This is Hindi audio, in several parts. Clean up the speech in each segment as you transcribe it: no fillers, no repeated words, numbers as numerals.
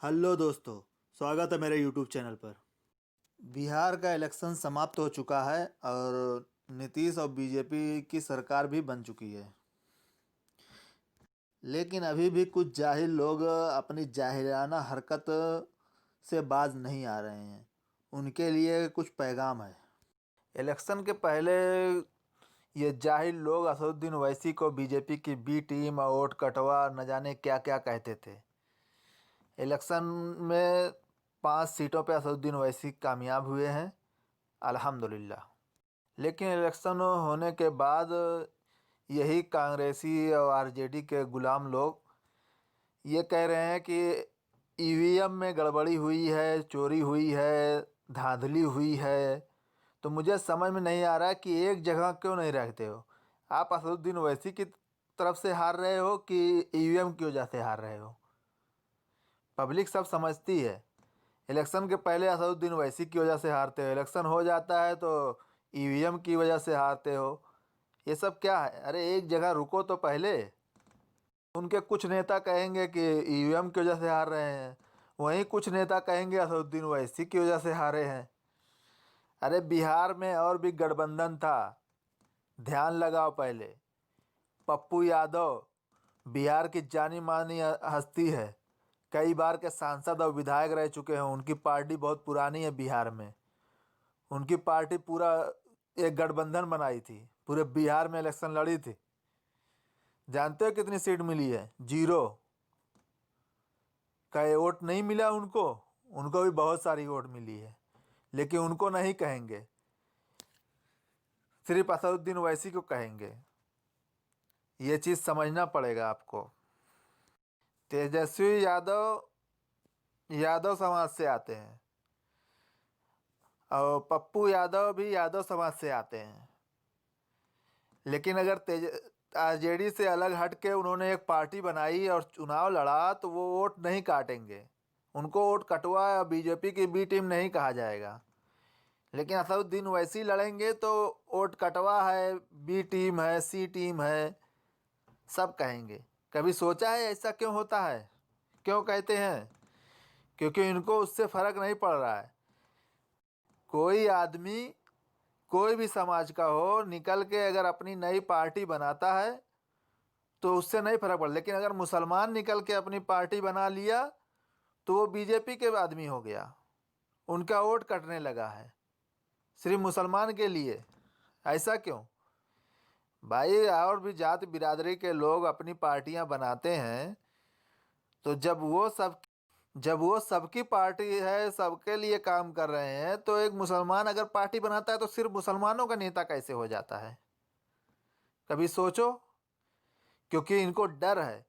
हेलो दोस्तों, स्वागत है मेरे यूट्यूब चैनल पर। बिहार का इलेक्शन समाप्त हो चुका है और नीतीश और बीजेपी की सरकार भी बन चुकी है। लेकिन अभी भी कुछ जाहिल लोग अपनी जाहिराना हरकत से बाज नहीं आ रहे हैं। उनके लिए कुछ पैगाम है। इलेक्शन के पहले ये जाहिल लोग असदुद्दीन ओवैसी को बीजेपी की बी टीम और वोट कटवा न जाने क्या क्या कहते थे। इलेक्शन में 5 सीटों पे असदुद्दीन ओवैसी कामयाब हुए हैं, अल्हम्दुलिल्लाह। लेकिन इलेक्शन होने के बाद यही कांग्रेसी और आरजेडी के गुलाम लोग ये कह रहे हैं कि ईवीएम में गड़बड़ी हुई है, चोरी हुई है, धांधली हुई है। तो मुझे समझ में नहीं आ रहा है कि एक जगह क्यों नहीं रहते हो। आप असदुद्दीन ओवैसी की तरफ से हार रहे हो कि ईवीएम की वजह से हार रहे हो। पब्लिक सब समझती है। इलेक्शन के पहले असदुद्दीन ओवैसी की वजह से हारते हो, इलेक्शन हो जाता है तो ईवीएम की वजह से हारते हो। ये सब क्या है? अरे एक जगह रुको तो पहले। उनके कुछ नेता कहेंगे कि ईवीएम की वजह से हार रहे हैं, वहीं कुछ नेता कहेंगे असदुद्दीन ओवैसी की वजह से हारे हैं। अरे बिहार में और भी गठबंधन था, ध्यान लगाओ पहले। पप्पू यादव बिहार की जानी मानी हस्ती है, कई बार के सांसद और विधायक रह चुके हैं। उनकी पार्टी बहुत पुरानी है बिहार में। उनकी पार्टी पूरा एक गठबंधन बनाई थी, पूरे बिहार में इलेक्शन लड़ी थी। जानते हो कितनी सीट मिली है? 0 का वोट नहीं मिला उनको। उनको भी बहुत सारी वोट मिली है, लेकिन उनको नहीं कहेंगे, सिर्फ असदुद्दीन ओवैसी को कहेंगे। ये चीज़ समझना पड़ेगा आपको। तेजस्वी यादव यादव समाज से आते हैं और पप्पू यादव भी यादव समाज से आते हैं। लेकिन अगर आरजेडी से अलग हट के उन्होंने एक पार्टी बनाई और चुनाव लड़ा तो वो वोट नहीं काटेंगे। उनको वोट कटवा या बीजेपी की बी टीम नहीं कहा जाएगा। लेकिन असदुद्दीन ओवैसी लड़ेंगे तो वोट कटवा है, बी टीम है, सी टीम है, सब कहेंगे। कभी सोचा है ऐसा क्यों होता है? क्यों कहते हैं? क्योंकि इनको उससे फ़र्क नहीं पड़ रहा है। कोई आदमी कोई भी समाज का हो, निकल के अगर अपनी नई पार्टी बनाता है तो उससे नहीं फर्क पड़ता। लेकिन अगर मुसलमान निकल के अपनी पार्टी बना लिया तो वो बीजेपी के आदमी हो गया, उनका वोट कटने लगा है सिर्फ मुसलमान के लिए। ऐसा क्यों भाई? और भी जाति बिरादरी के लोग अपनी पार्टियां बनाते हैं, तो जब वो सबकी पार्टी है, सबके लिए काम कर रहे हैं, तो एक मुसलमान अगर पार्टी बनाता है तो सिर्फ मुसलमानों का नेता कैसे हो जाता है? कभी सोचो। क्योंकि इनको डर है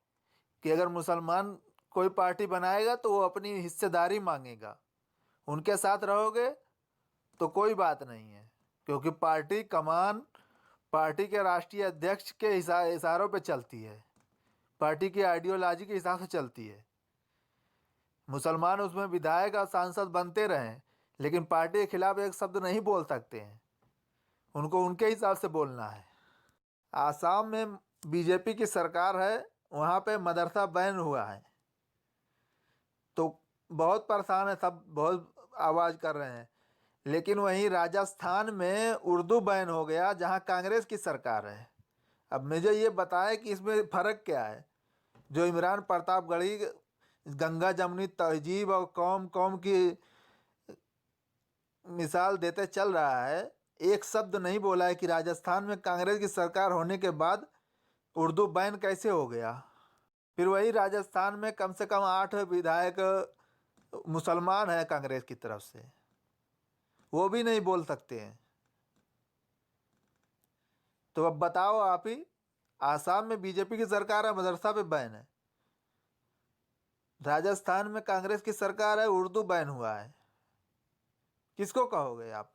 कि अगर मुसलमान कोई पार्टी बनाएगा तो वो अपनी हिस्सेदारी मांगेगा। उनके साथ रहोगे तो कोई बात नहीं है, क्योंकि पार्टी कमान पार्टी के राष्ट्रीय अध्यक्ष के इशारों पे चलती है, पार्टी की आइडियोलॉजी के हिसाब से चलती है। मुसलमान उसमें विधायक और सांसद बनते रहें, लेकिन पार्टी के खिलाफ एक शब्द नहीं बोल सकते हैं। उनको उनके हिसाब से बोलना है। आसाम में बीजेपी की सरकार है, वहाँ पे मदरसा बैन हुआ है तो बहुत परेशान है, सब बहुत आवाज़ कर रहे हैं। लेकिन वहीं राजस्थान में उर्दू बैन हो गया, जहाँ कांग्रेस की सरकार है। अब मुझे ये बताएं कि इसमें फ़र्क क्या है? जो इमरान प्रतापगढ़ी गंगा जमुनी तहजीब और कौम कौम की मिसाल देते चल रहा है, एक शब्द नहीं बोला है कि राजस्थान में कांग्रेस की सरकार होने के बाद उर्दू बैन कैसे हो गया। फिर वही राजस्थान में कम से कम 8 विधायक मुसलमान हैं कांग्रेस की तरफ से, वो भी नहीं बोल सकते हैं। तो अब बताओ आप ही। आसाम में बीजेपी की सरकार है, मदरसा पे बैन है। राजस्थान में कांग्रेस की सरकार है, उर्दू बैन हुआ है। किसको कहोगे आप?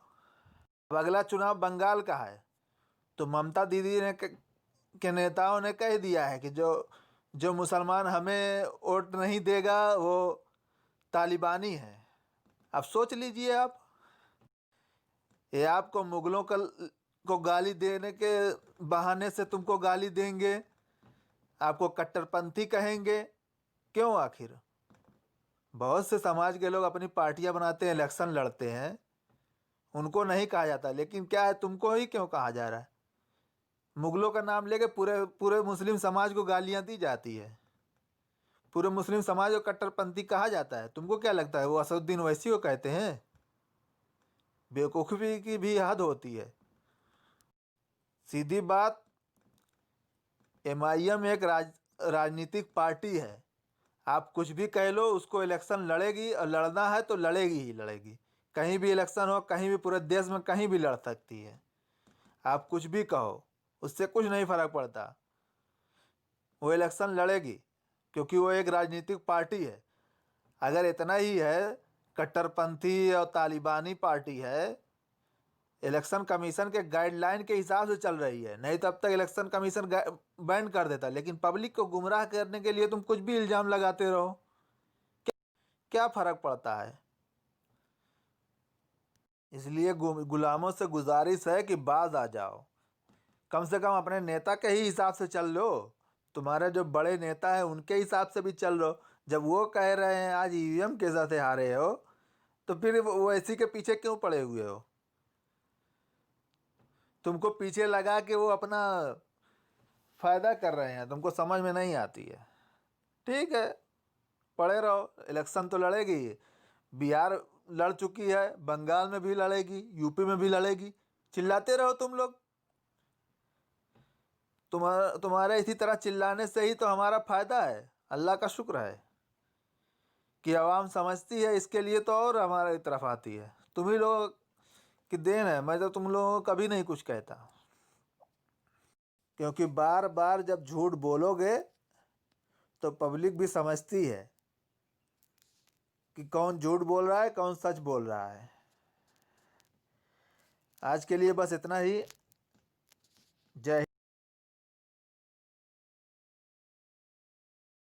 अब अगला चुनाव बंगाल का है, तो ममता दीदी के नेताओं ने कह दिया है कि जो जो मुसलमान हमें वोट नहीं देगा वो तालिबानी है। अब सोच लीजिए आप। ये आपको मुगलों को गाली देने के बहाने से तुमको गाली देंगे, आपको कट्टरपंथी कहेंगे। क्यों आखिर? बहुत से समाज के लोग अपनी पार्टियां बनाते हैं, इलेक्शन लड़ते हैं, उनको नहीं कहा जाता, लेकिन क्या है, तुमको ही क्यों कहा जा रहा है? मुगलों का नाम लेके पूरे पूरे मुस्लिम समाज को गालियां दी जाती है, पूरे मुस्लिम समाज को कट्टरपंथी कहा जाता है। तुमको क्या लगता है वो असदुद्दीन ओवैसी को कहते हैं? बेवकूफ़ी की भी हद होती है। सीधी बात, एमआईएम एक राजनीतिक पार्टी है। आप कुछ भी कह लो, उसको इलेक्शन लड़ेगी, और लड़ना है तो लड़ेगी ही लड़ेगी। कहीं भी इलेक्शन हो, कहीं भी, पूरे देश में कहीं भी लड़ सकती है। आप कुछ भी कहो, उससे कुछ नहीं फर्क पड़ता, वो इलेक्शन लड़ेगी, क्योंकि वो एक राजनीतिक पार्टी है। अगर इतना ही है, कट्टरपंथी और तालिबानी पार्टी है, इलेक्शन कमीशन के गाइडलाइन के हिसाब से चल रही है, नहीं तो अब तक इलेक्शन कमीशन बैन कर देता। लेकिन पब्लिक को गुमराह करने के लिए तुम कुछ भी इल्जाम लगाते रहो, क्या फर्क पड़ता है? इसलिए गुलामों से गुजारिश है कि बाज आ जाओ, कम से कम अपने नेता के ही हिसाब से चल लो। तुम्हारे जो बड़े नेता है उनके हिसाब से भी चल लो। जब वो कह रहे हैं आज ईवीएम के साथ हारे हो, तो फिर वो ऐसी के पीछे क्यों पड़े हुए हो? तुमको पीछे लगा के वो अपना फायदा कर रहे हैं, तुमको समझ में नहीं आती है। ठीक है, पड़े रहो, इलेक्शन तो लड़ेगी। बिहार लड़ चुकी है, बंगाल में भी लड़ेगी, यूपी में भी लड़ेगी। चिल्लाते रहो तुम लोग। तुम्हारे इसी तरह चिल्लाने से ही तो हमारा फायदा है। अल्लाह का शुक्र है कि आवाम समझती है, इसके लिए तो और हमारी तरफ आती है। तुम ही लोग की देन है, मैं तो तुम लोगों को कभी नहीं कुछ कहता, क्योंकि बार बार जब झूठ बोलोगे तो पब्लिक भी समझती है कि कौन झूठ बोल रहा है, कौन सच बोल रहा है। आज के लिए बस इतना ही।